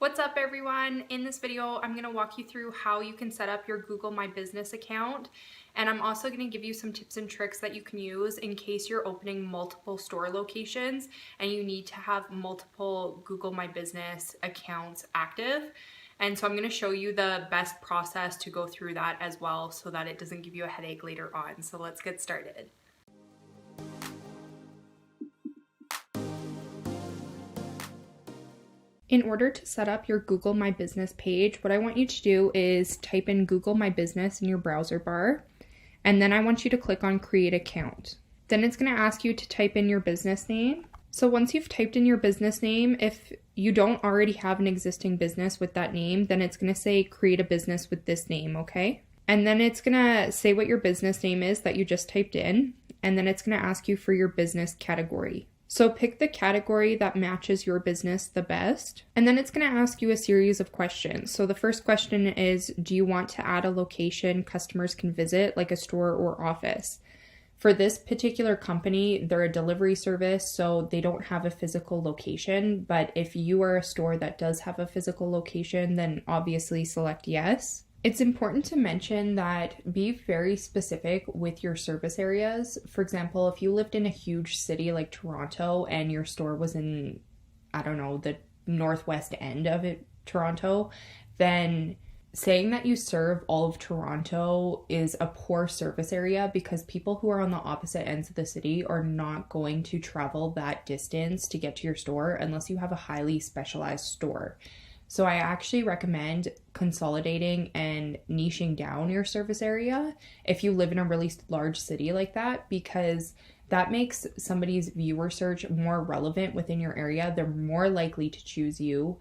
What's up everyone? In this video, I'm going to walk you through how you can set up your Google My Business account. And I'm also going to give you some tips and tricks that you can use in case you're opening multiple store locations and you need to have multiple Google My Business accounts active. And so I'm going to show you the best process to go through that as well so that it doesn't give you a headache later on. So let's get started. In order to set up your Google My Business page, what I want you to do is type in Google My Business in your browser bar, and then I want you to click on Create Account. Then it's going to ask you to type in your business name. So once you've typed in your business name, if you don't already have an existing business with that name, then it's going to say create a business with this name, okay? And then it's going to say what your business name is that you just typed in, and then it's going to ask you for your business category. So pick the category that matches your business the best. And then it's going to ask you a series of questions. So the first question is, do you want to add a location customers can visit, like a store or office? For this particular company, they're a delivery service, so they don't have a physical location. But if you are a store that does have a physical location, then obviously select yes. It's important to mention that be very specific with your service areas. For example, if you lived in a huge city like Toronto and your store was in, I don't know, the northwest end of Toronto, then saying that you serve all of Toronto is a poor service area because people who are on the opposite ends of the city are not going to travel that distance to get to your store unless you have a highly specialized store. So I actually recommend consolidating and niching down your service area if you live in a really large city like that, because that makes somebody's viewer search more relevant within your area. They're more likely to choose you,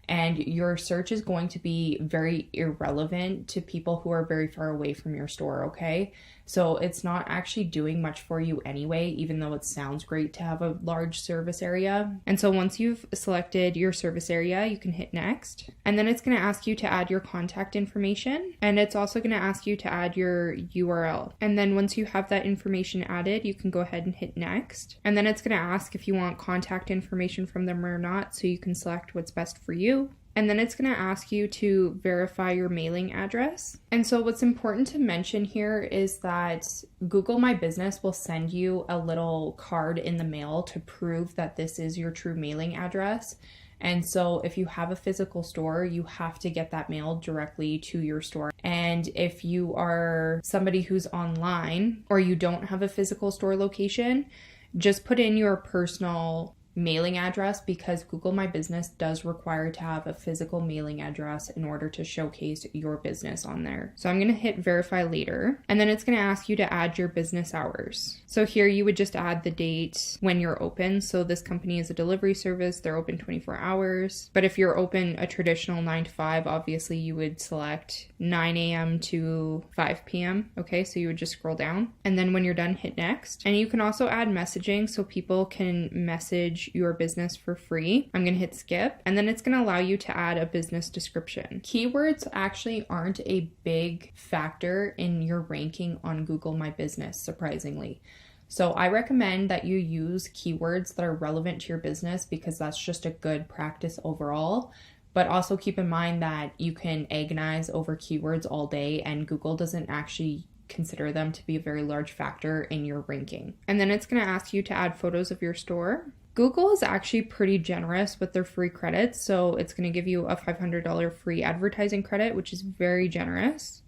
and your search is going to be very irrelevant to people who are very far away from your store, okay? So it's not actually doing much for you anyway, even though it sounds great to have a large service area. And so once you've selected your service area, you can hit next. And then it's going to ask you to add your contact information. And it's also going to ask you to add your URL. And then once you have that information added, you can go ahead and hit next. And then it's going to ask if you want contact information from them or not, so you can select what's best for you. And then it's going to ask you to verify your mailing address. And so what's important to mention here is that Google My Business will send you a little card in the mail to prove that this is your true mailing address. And so if you have a physical store, you have to get that mailed directly to your store. And if you are somebody who's online or you don't have a physical store location, just put in your personal mailing address, because Google My Business does require to have a physical mailing address in order to showcase your business on there. So I'm going to hit verify later, and then it's going to ask you to add your business hours. So here you would just add the date when you're open. So this company is a delivery service, they're open 24 hours. But if you're open a traditional 9 to 5, obviously you would select 9 a.m. to 5 p.m. Okay, so you would just scroll down, and then when you're done, hit next. And you can also add messaging so people can message your business for free. I'm going to hit skip, and then it's going to allow you to add a business description. Keywords actually aren't a big factor in your ranking on Google My Business, surprisingly. So I recommend that you use keywords that are relevant to your business, because that's just a good practice overall. But also keep in mind that you can agonize over keywords all day, and Google doesn't actually consider them to be a very large factor in your ranking. And then it's going to ask you to add photos of your store. Google is actually pretty generous with their free credits, so it's going to give you a $500 free advertising credit, which is very generous.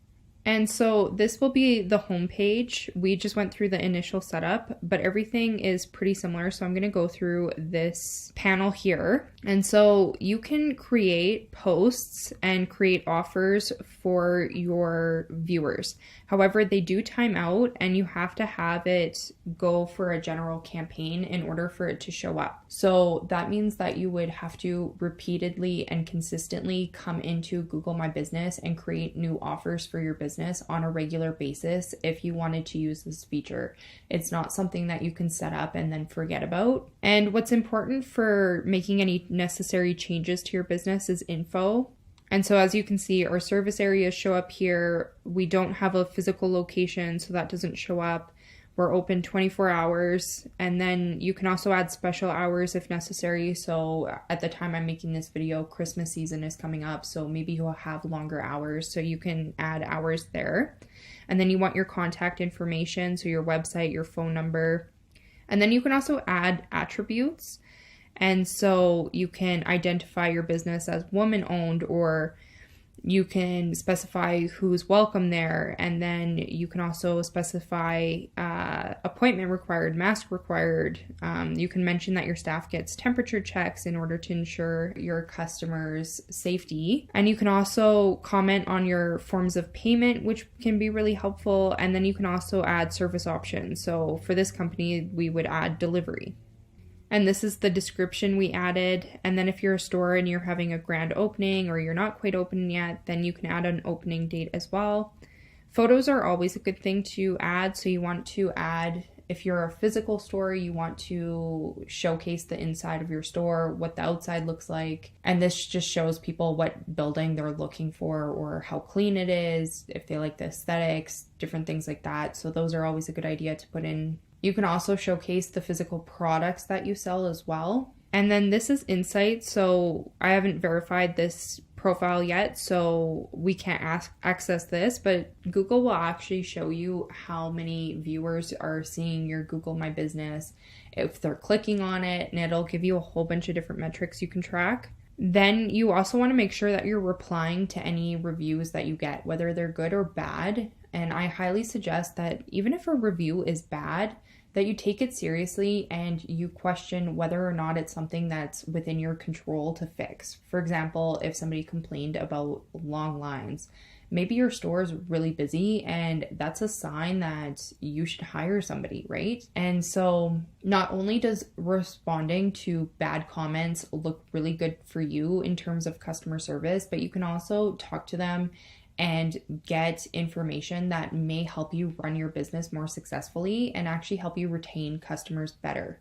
And so this will be the home page. We just went through the initial setup, but everything is pretty similar. So I'm going to go through this panel here. And so you can create posts and create offers for your viewers. However, they do time out, and you have to have it go for a general campaign in order for it to show up. So that means that you would have to repeatedly and consistently come into Google My Business and create new offers for your business on a regular basis if you wanted to use this feature. It's not something that you can set up and then forget about. And what's important for making any necessary changes to your business is info. And so as you can see, our service areas show up here. We don't have a physical location, so that doesn't show up. We're open 24 hours, and then you can also add special hours if necessary. So at the time I'm making this video, Christmas season is coming up, so maybe you'll have longer hours, so you can add hours there. And then you want your contact information, so your website, your phone number. And then you can also add attributes. And so you can identify your business as woman-owned, or you can specify who's welcome there. And then you can also specify appointment required, mask required. You can mention that your staff gets temperature checks in order to ensure your customers' safety. And you can also comment on your forms of payment, which can be really helpful. And then you can also add service options. So for this company, we would add delivery. And this is the description we added. And then if you're a store and you're having a grand opening or you're not quite open yet, then you can add an opening date as well. Photos are always a good thing to add. So you want to add, if you're a physical store, you want to showcase the inside of your store, what the outside looks like. And this just shows people what building they're looking for or how clean it is, if they like the aesthetics, different things like that. So those are always a good idea to put in. You can also showcase the physical products that you sell as well. And then this is Insights. So I haven't verified this profile yet, so we can't access this, but Google will actually show you how many viewers are seeing your Google My Business, if they're clicking on it, and it'll give you a whole bunch of different metrics you can track. Then you also want to make sure that you're replying to any reviews that you get, whether they're good or bad. And I highly suggest that even if a review is bad, that you take it seriously and you question whether or not it's something that's within your control to fix. For example, if somebody complained about long lines, maybe your store is really busy and that's a sign that you should hire somebody, right? And so not only does responding to bad comments look really good for you in terms of customer service, but you can also talk to them and get information that may help you run your business more successfully and actually help you retain customers better.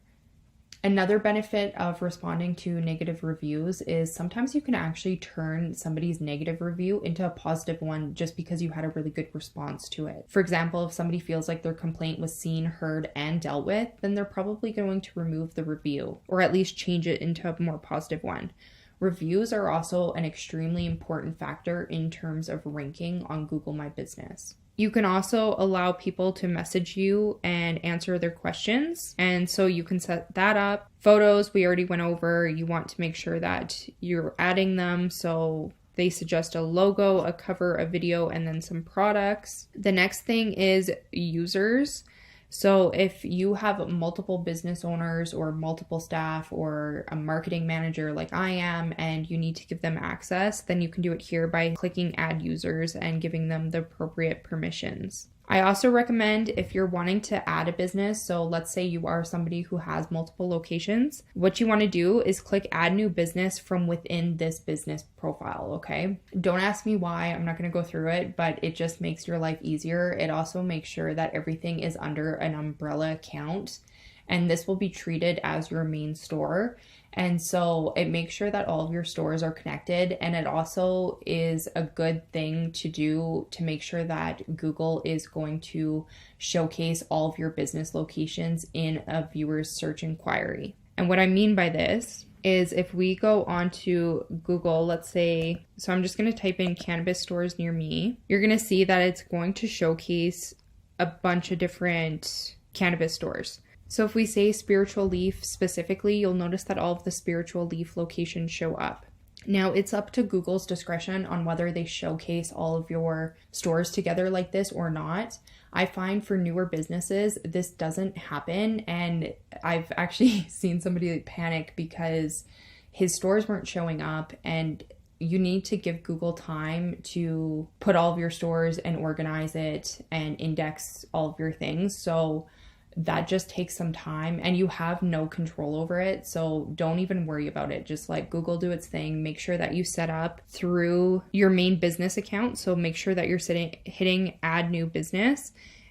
Another benefit of responding to negative reviews is sometimes you can actually turn somebody's negative review into a positive one just because you had a really good response to it. For example, if somebody feels like their complaint was seen, heard, and dealt with, then they're probably going to remove the review or at least change it into a more positive one. Reviews are also an extremely important factor in terms of ranking on Google My Business. You can also allow people to message you and answer their questions. And so you can set that up. Photos, we already went over. You want to make sure that you're adding them. So they suggest a logo, a cover, a video, and then some products. The next thing is users. So if you have multiple business owners or multiple staff or a marketing manager like I am, and you need to give them access, then you can do it here by clicking add users and giving them the appropriate permissions. I also recommend if you're wanting to add a business, so let's say you are somebody who has multiple locations, what you want to do is click add new business from within this business profile, okay? Don't ask me why, I'm not going to go through it, but it just makes your life easier. It also makes sure that everything is under an umbrella account, and this will be treated as your main store. And so it makes sure that all of your stores are connected, and it also is a good thing to do to make sure that Google is going to showcase all of your business locations in a viewer's search inquiry. And what I mean by this is if we go onto Google, let's say, so I'm just going to type in cannabis stores near me, you're going to see that it's going to showcase a bunch of different cannabis stores. So if we say Spiritual Leaf specifically, you'll notice that all of the Spiritual Leaf locations show up. Now it's up to Google's discretion on whether they showcase all of your stores together like this or not. I find for newer businesses, this doesn't happen. And I've actually seen somebody panic because his stores weren't showing up, and you need to give Google time to put all of your stores and organize it and index all of your things. So that just takes some time and you have no control over it. So don't even worry about it. Just let Google do its thing. Make sure that you set up through your main business account. So make sure that you're hitting add new business.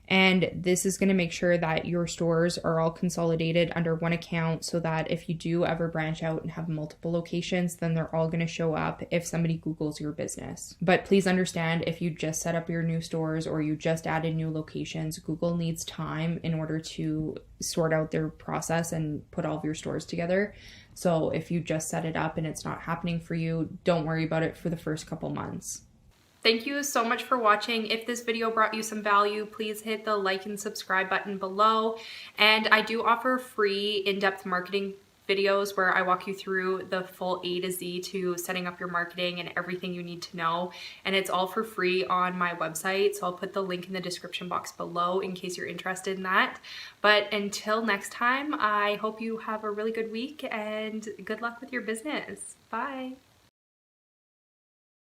And this is going to make sure that your stores are all consolidated under one account so that if you do ever branch out and have multiple locations, then they're all going to show up if somebody Googles your business. But please understand, if you just set up your new stores or you just added new locations, Google needs time in order to sort out their process and put all of your stores together. So if you just set it up and it's not happening for you, don't worry about it for the first couple months. Thank you so much for watching. If this video brought you some value, please hit the like and subscribe button below. And I do offer free in-depth marketing videos where I walk you through the full A to Z to setting up your marketing and everything you need to know. And it's all for free on my website. So I'll put the link in the description box below in case you're interested in that. But until next time, I hope you have a really good week and good luck with your business. Bye.